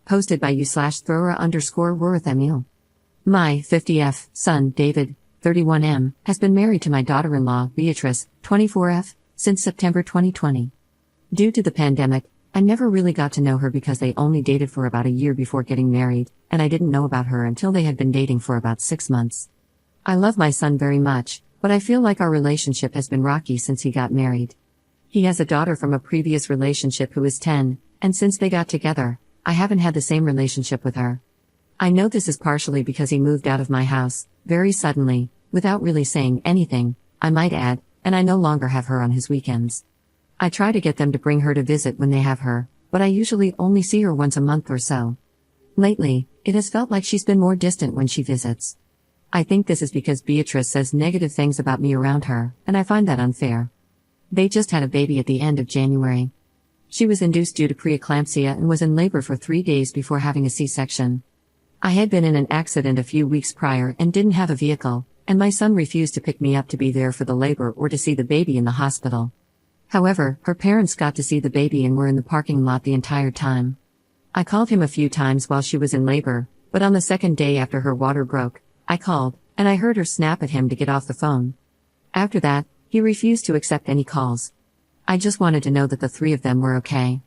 Posted by you/Thrower_Worth Emil. My 50F son, David, 31M, has been married to my daughter-in-law, Beatrice, 24F, since September 2020. Due to the pandemic, I never really got to know her because they only dated for about a year before getting married, and I didn't know about her until they had been dating for about 6 months. I love my son very much, but I feel like our relationship has been rocky since he got married. He has a daughter from a previous relationship who is 10, and since they got together, I haven't had the same relationship with her. I know this is partially because he moved out of my house, very suddenly, without really saying anything, I might add, and I no longer have her on his weekends. I try to get them to bring her to visit when they have her, but I usually only see her once a month or so. Lately, it has felt like she's been more distant when she visits. I think this is because Beatrice says negative things about me around her, and I find that unfair. They just had a baby at the end of January. She was induced due to preeclampsia and was in labor for 3 days before having a C-section. I had been in an accident a few weeks prior and didn't have a vehicle, and my son refused to pick me up to be there for the labor or to see the baby in the hospital. However, her parents got to see the baby and were in the parking lot the entire time. I called him a few times while she was in labor, but on the second day after her water broke, I called, and I heard her snap at him to get off the phone. After that, he refused to accept any calls. I just wanted to know that the 3 of them were okay.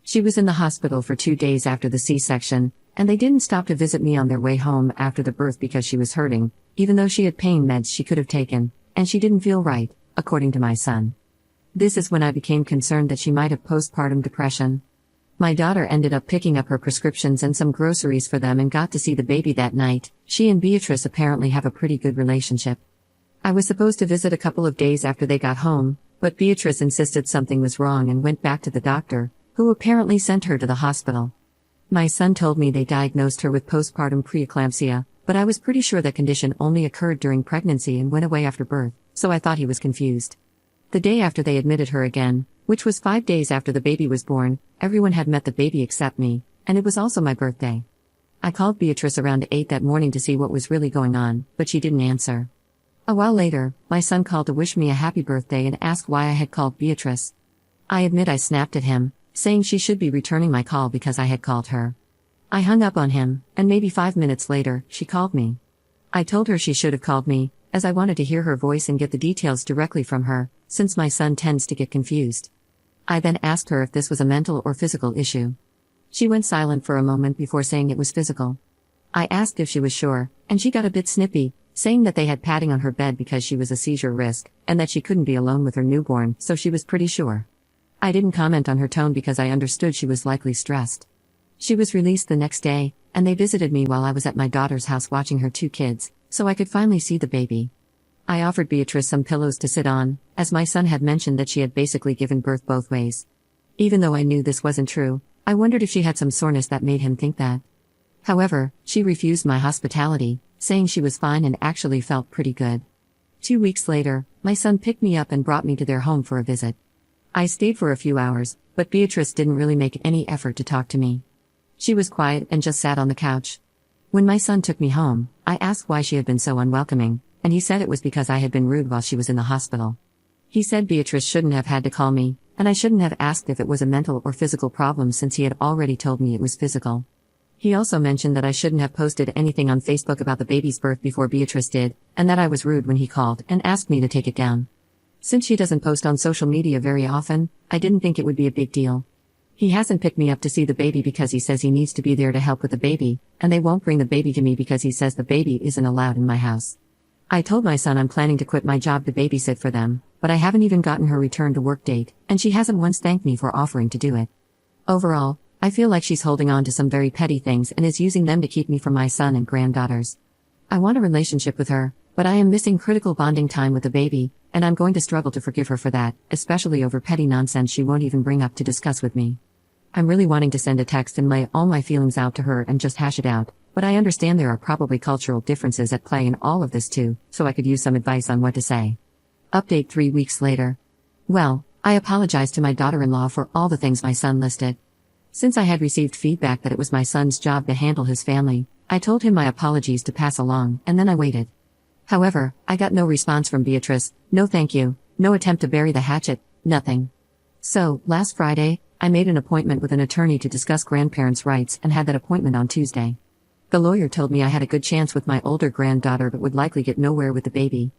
She was in the hospital for 2 days after the C-section, and they didn't stop to visit me on their way home after the birth because she was hurting, even though she had pain meds she could have taken, and she didn't feel right, according to my son. This is when I became concerned that she might have postpartum depression. My daughter ended up picking up her prescriptions and some groceries for them and got to see the baby that night. She and Beatrice apparently have a pretty good relationship. I was supposed to visit a couple of days after they got home, but Beatrice insisted something was wrong and went back to the doctor, who apparently sent her to the hospital. My son told me they diagnosed her with postpartum preeclampsia, but I was pretty sure that condition only occurred during pregnancy and went away after birth, so I thought he was confused. The day after they admitted her again, which was 5 days after the baby was born, everyone had met the baby except me, and it was also my birthday. I called Beatrice around 8 that morning to see what was really going on, but she didn't answer. A while later, my son called to wish me a happy birthday and asked why I had called Beatrice. I admit I snapped at him, saying she should be returning my call because I had called her. I hung up on him, and maybe 5 minutes later, she called me. I told her she should have called me, as I wanted to hear her voice and get the details directly from her, since my son tends to get confused. I then asked her if this was a mental or physical issue. She went silent for a moment before saying it was physical. I asked if she was sure, and she got a bit snippy, saying that they had padding on her bed because she was a seizure risk, and that she couldn't be alone with her newborn, so she was pretty sure. I didn't comment on her tone because I understood she was likely stressed. She was released the next day, and they visited me while I was at my daughter's house watching her 2 kids, so I could finally see the baby. I offered Beatrice some pillows to sit on, as my son had mentioned that she had basically given birth both ways. Even though I knew this wasn't true, I wondered if she had some soreness that made him think that. However, she refused my hospitality, saying she was fine and actually felt pretty good. 2 weeks later, my son picked me up and brought me to their home for a visit. I stayed for a few hours, but Beatrice didn't really make any effort to talk to me. She was quiet and just sat on the couch. When my son took me home, I asked why she had been so unwelcoming, and he said it was because I had been rude while she was in the hospital. He said Beatrice shouldn't have had to call me, and I shouldn't have asked if it was a mental or physical problem since he had already told me it was physical. He also mentioned that I shouldn't have posted anything on Facebook about the baby's birth before Beatrice did, and that I was rude when he called and asked me to take it down. Since she doesn't post on social media very often, I didn't think it would be a big deal. He hasn't picked me up to see the baby because he says he needs to be there to help with the baby, and they won't bring the baby to me because he says the baby isn't allowed in my house. I told my son I'm planning to quit my job to babysit for them, but I haven't even gotten her return to work date, and she hasn't once thanked me for offering to do it. Overall, I feel like she's holding on to some very petty things and is using them to keep me from my son and granddaughters. I want a relationship with her, but I am missing critical bonding time with the baby, and I'm going to struggle to forgive her for that, especially over petty nonsense she won't even bring up to discuss with me. I'm really wanting to send a text and lay all my feelings out to her and just hash it out, but I understand there are probably cultural differences at play in all of this too, so I could use some advice on what to say. Update 3 weeks later. Well, I apologized to my daughter-in-law for all the things my son listed. Since I had received feedback that it was my son's job to handle his family, I told him my apologies to pass along, and then I waited. However, I got no response from Beatrice, no thank you, no attempt to bury the hatchet, nothing. So, last Friday, I made an appointment with an attorney to discuss grandparents' rights and had that appointment on Tuesday. The lawyer told me I had a good chance with my older granddaughter but would likely get nowhere with the baby.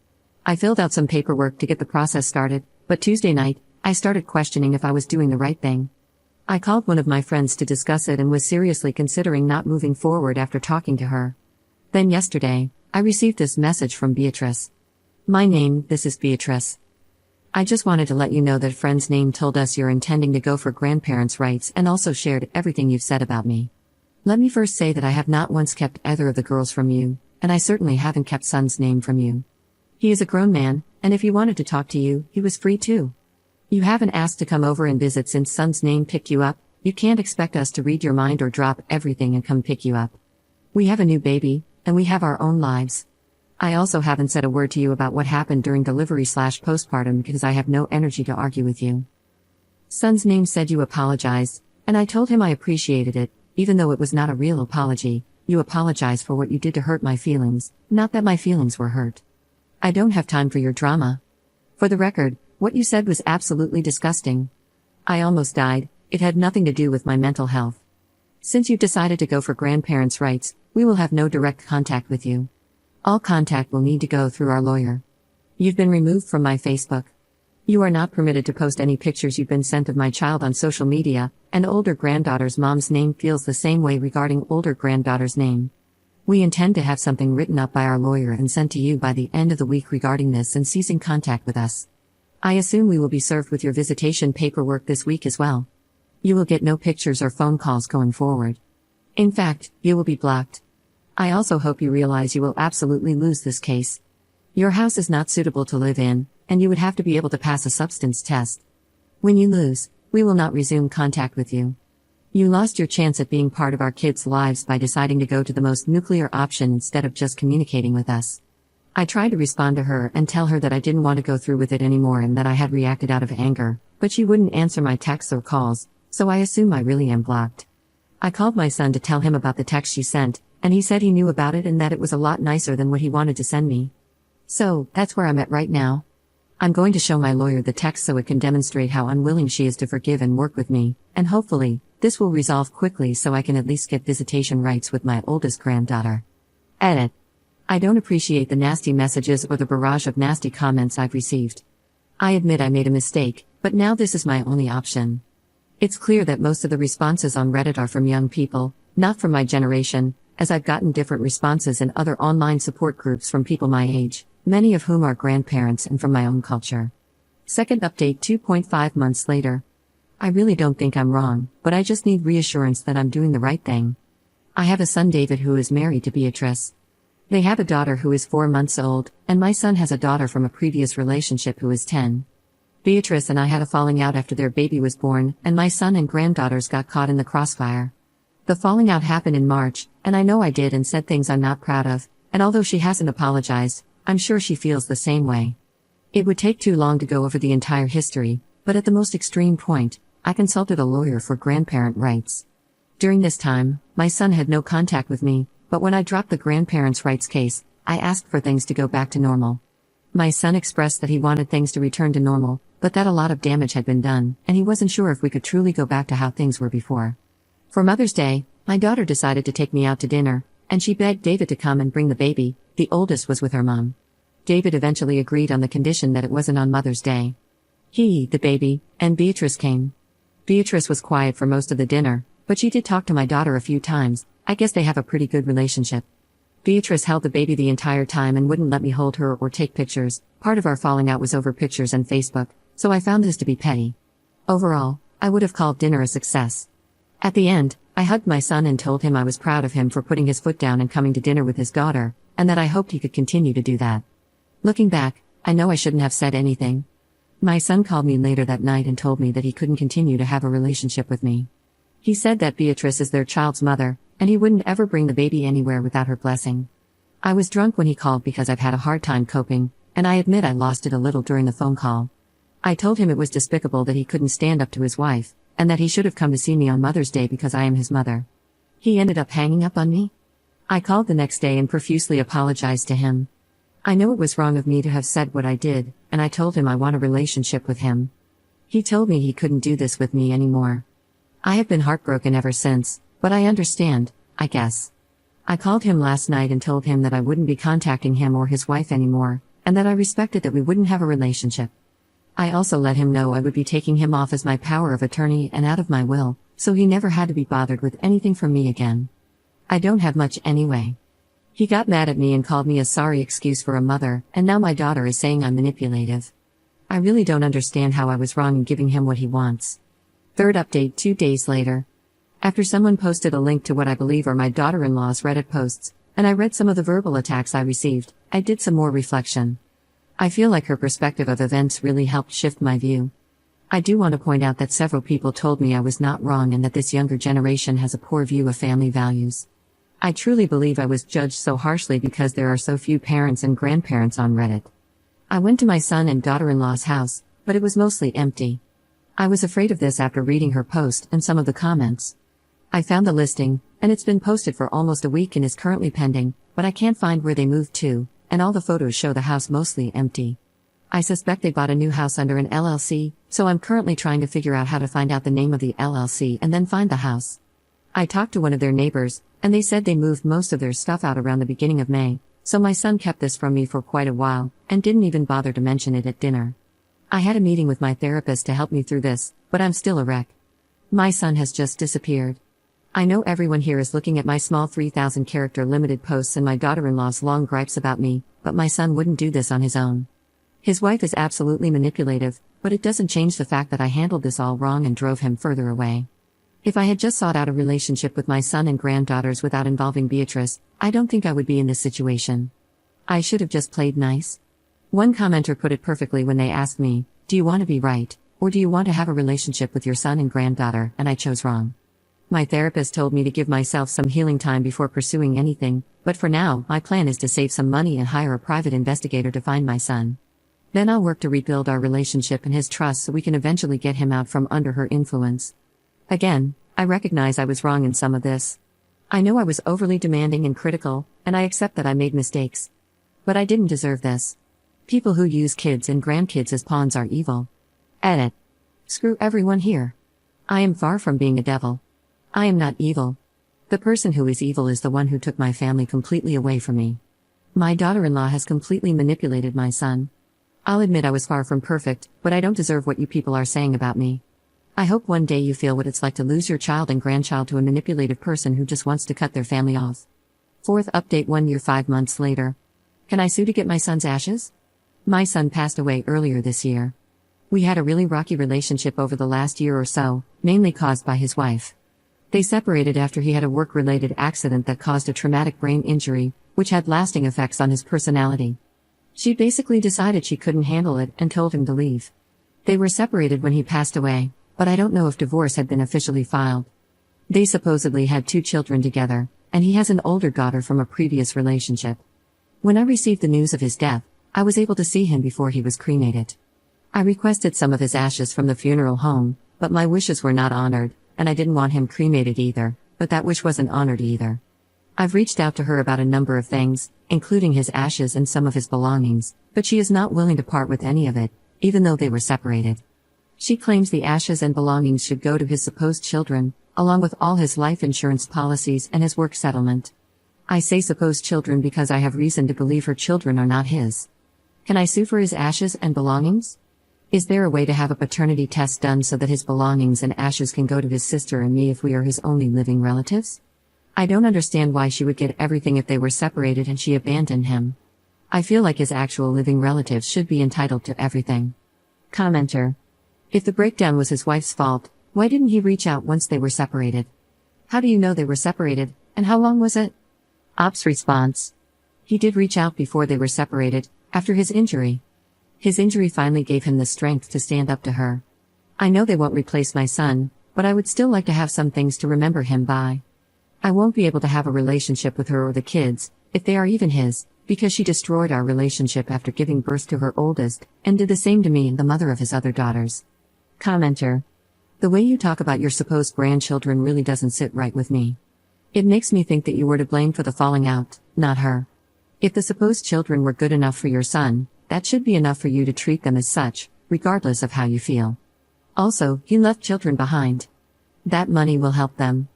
I filled out some paperwork to get the process started, but Tuesday night, I started questioning if I was doing the right thing. I called one of my friends to discuss it and was seriously considering not moving forward after talking to her. Then yesterday, I received this message from Beatrice. My name, this is Beatrice. I just wanted to let you know that a friend's name told us you're intending to go for grandparents' rights and also shared everything you've said about me. Let me first say that I have not once kept either of the girls from you, and I certainly haven't kept Son's name from you. He is a grown man, and if he wanted to talk to you, he was free to. You haven't asked to come over and visit since Son's name picked you up. You can't expect us to read your mind or drop everything and come pick you up. We have a new baby, and we have our own lives. I also haven't said a word to you about what happened during delivery/postpartum because I have no energy to argue with you. Son's name said you apologized, and I told him I appreciated it, even though it was not a real apology. You apologized for what you did to hurt my feelings, not that my feelings were hurt. I don't have time for your drama. For the record, what you said was absolutely disgusting. I almost died. It had nothing to do with my mental health. Since you've decided to go for grandparents' rights, we will have no direct contact with you. All contact will need to go through our lawyer. You've been removed from my Facebook. You are not permitted to post any pictures you've been sent of my child on social media, and older granddaughter's mom's name feels the same way regarding older granddaughter's name. We intend to have something written up by our lawyer and sent to you by the end of the week regarding this and ceasing contact with us. I assume we will be served with your visitation paperwork this week as well. You will get no pictures or phone calls going forward. In fact, you will be blocked. I also hope you realize you will absolutely lose this case. Your house is not suitable to live in, and you would have to be able to pass a substance test. When you lose, we will not resume contact with you. You lost your chance at being part of our kids' lives by deciding to go to the most nuclear option instead of just communicating with us. I tried to respond to her and tell her that I didn't want to go through with it anymore and that I had reacted out of anger, but she wouldn't answer my texts or calls, so I assume I really am blocked. I called my son to tell him about the text she sent, and he said he knew about it and that it was a lot nicer than what he wanted to send me. So, that's where I'm at right now. I'm going to show my lawyer the text so it can demonstrate how unwilling she is to forgive and work with me, and hopefully, this will resolve quickly so I can at least get visitation rights with my oldest granddaughter. Edit. I don't appreciate the nasty messages or the barrage of nasty comments I've received. I admit I made a mistake, but now this is my only option. It's clear that most of the responses on Reddit are from young people, not from my generation, as I've gotten different responses in other online support groups from people my age, many of whom are grandparents and from my own culture. Second update 2.5 months later. I really don't think I'm wrong, but I just need reassurance that I'm doing the right thing. I have a son David who is married to Beatrice. They have a daughter who is 4 months old, and my son has a daughter from a previous relationship who is 10. Beatrice and I had a falling out after their baby was born, and my son and granddaughters got caught in the crossfire. The falling out happened in March, and I know I did and said things I'm not proud of, and although she hasn't apologized, I'm sure she feels the same way. It would take too long to go over the entire history, but at the most extreme point, I consulted a lawyer for grandparent rights. During this time, my son had no contact with me, but when I dropped the grandparents' rights case, I asked for things to go back to normal. My son expressed that he wanted things to return to normal, but that a lot of damage had been done, and he wasn't sure if we could truly go back to how things were before. For Mother's Day, my daughter decided to take me out to dinner, and she begged David to come and bring the baby. The oldest was with her mom. David eventually agreed on the condition that it wasn't on Mother's Day. He, the baby, and Beatrice came. Beatrice was quiet for most of the dinner, but she did talk to my daughter a few times. I guess they have a pretty good relationship. Beatrice held the baby the entire time and wouldn't let me hold her or take pictures. Part of our falling out was over pictures and Facebook, so I found this to be petty. Overall, I would have called dinner a success. At the end, I hugged my son and told him I was proud of him for putting his foot down and coming to dinner with his daughter, and that I hoped he could continue to do that. Looking back, I know I shouldn't have said anything. My son called me later that night and told me that he couldn't continue to have a relationship with me. He said that Beatrice is their child's mother, and he wouldn't ever bring the baby anywhere without her blessing. I was drunk when he called because I've had a hard time coping, and I admit I lost it a little during the phone call. I told him it was despicable that he couldn't stand up to his wife, and that he should have come to see me on Mother's Day because I am his mother. He ended up hanging up on me. I called the next day and profusely apologized to him. I know it was wrong of me to have said what I did, and I told him I want a relationship with him. He told me he couldn't do this with me anymore, I have been heartbroken ever since, but I understand, I guess. I called him last night and told him that I wouldn't be contacting him or his wife anymore, and that I respected that we wouldn't have a relationship. I also let him know I would be taking him off as my power of attorney and out of my will, so he never had to be bothered with anything from me again. I don't have much anyway. He got mad at me and called me a sorry excuse for a mother, and now my daughter is saying I'm manipulative. I really don't understand how I was wrong in giving him what he wants. Third update 2 days later. After someone posted a link to what I believe are my daughter-in-law's Reddit posts, and I read some of the verbal attacks I received, I did some more reflection. I feel like her perspective of events really helped shift my view. I do want to point out that several people told me I was not wrong and that this younger generation has a poor view of family values. I truly believe I was judged so harshly because there are so few parents and grandparents on Reddit. I went to my son and daughter-in-law's house, but it was mostly empty. I was afraid of this after reading her post and some of the comments. I found the listing, and it's been posted for almost a week and is currently pending, but I can't find where they moved to, and all the photos show the house mostly empty. I suspect they bought a new house under an LLC, so I'm currently trying to figure out how to find out the name of the LLC and then find the house. I talked to one of their neighbors, and they said they moved most of their stuff out around the beginning of May, so my son kept this from me for quite a while, and didn't even bother to mention it at dinner. I had a meeting with my therapist to help me through this, but I'm still a wreck. My son has just disappeared. I know everyone here is looking at my small 3,000 character limited posts and my daughter-in-law's long gripes about me, but my son wouldn't do this on his own. His wife is absolutely manipulative, but it doesn't change the fact that I handled this all wrong and drove him further away. If I had just sought out a relationship with my son and granddaughters without involving Beatrice, I don't think I would be in this situation. I should have just played nice. One commenter put it perfectly when they asked me, "Do you want to be right, or do you want to have a relationship with your son and granddaughter?" And I chose wrong. My therapist told me to give myself some healing time before pursuing anything, but for now, my plan is to save some money and hire a private investigator to find my son. Then I'll work to rebuild our relationship and his trust so we can eventually get him out from under her influence. Again, I recognize I was wrong in some of this. I know I was overly demanding and critical, and I accept that I made mistakes. But I didn't deserve this. People who use kids and grandkids as pawns are evil. Edit. Screw everyone here. I am far from being a devil. I am not evil. The person who is evil is the one who took my family completely away from me. My daughter-in-law has completely manipulated my son. I'll admit I was far from perfect, but I don't deserve what you people are saying about me. I hope one day you feel what it's like to lose your child and grandchild to a manipulative person who just wants to cut their family off. Fourth update 1 year 5 months later. Can I sue to get my son's ashes? My son passed away earlier this year. We had a really rocky relationship over the last year or so, mainly caused by his wife. They separated after he had a work-related accident that caused a traumatic brain injury, which had lasting effects on his personality. She basically decided she couldn't handle it and told him to leave. They were separated when he passed away, but I don't know if divorce had been officially filed. They supposedly had 2 children together, and he has an older daughter from a previous relationship. When I received the news of his death, I was able to see him before he was cremated. I requested some of his ashes from the funeral home, but my wishes were not honored, and I didn't want him cremated either, but that wish wasn't honored either. I've reached out to her about a number of things, including his ashes and some of his belongings, but she is not willing to part with any of it, even though they were separated. She claims the ashes and belongings should go to his supposed children, along with all his life insurance policies and his work settlement. I say supposed children because I have reason to believe her children are not his. Can I sue for his ashes and belongings? Is there a way to have a paternity test done so that his belongings and ashes can go to his sister and me if we are his only living relatives? I don't understand why she would get everything if they were separated and she abandoned him. I feel like his actual living relatives should be entitled to everything. Commenter. If the breakdown was his wife's fault, why didn't he reach out once they were separated? How do you know they were separated, and how long was it? Ops response. He did reach out before they were separated, after his injury. His injury finally gave him the strength to stand up to her. I know they won't replace my son, but I would still like to have some things to remember him by. I won't be able to have a relationship with her or the kids, if they are even his, because she destroyed our relationship after giving birth to her oldest, and did the same to me and the mother of his other daughters. Commenter. The way you talk about your supposed grandchildren really doesn't sit right with me. It makes me think that you were to blame for the falling out, not her. If the supposed children were good enough for your son, that should be enough for you to treat them as such, regardless of how you feel. Also, he left children behind. That money will help them.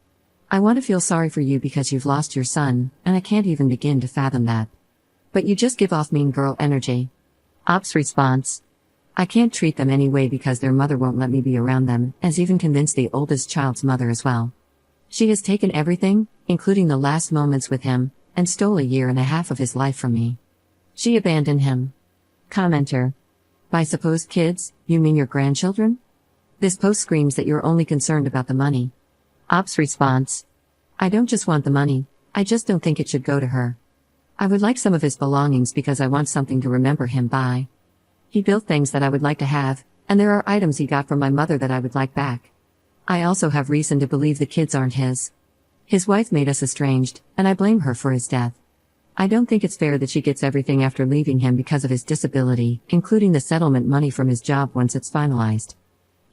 I want to feel sorry for you because you've lost your son, and I can't even begin to fathom that. But you just give off mean girl energy. Ops response. I can't treat them anyway because their mother won't let me be around them, as even convinced the oldest child's mother as well. She has taken everything, including the last moments with him, and stole a year and a half of his life from me. She abandoned him. Commenter. By supposed kids, you mean your grandchildren? This post screams that you're only concerned about the money. Ops response. I don't just want the money, I just don't think it should go to her. I would like some of his belongings because I want something to remember him by. He built things that I would like to have, and there are items he got from my mother that I would like back. I also have reason to believe the kids aren't his. His wife made us estranged, and I blame her for his death. I don't think it's fair that she gets everything after leaving him because of his disability, including the settlement money from his job once it's finalized.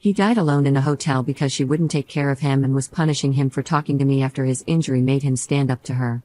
He died alone in a hotel because she wouldn't take care of him and was punishing him for talking to me after his injury made him stand up to her.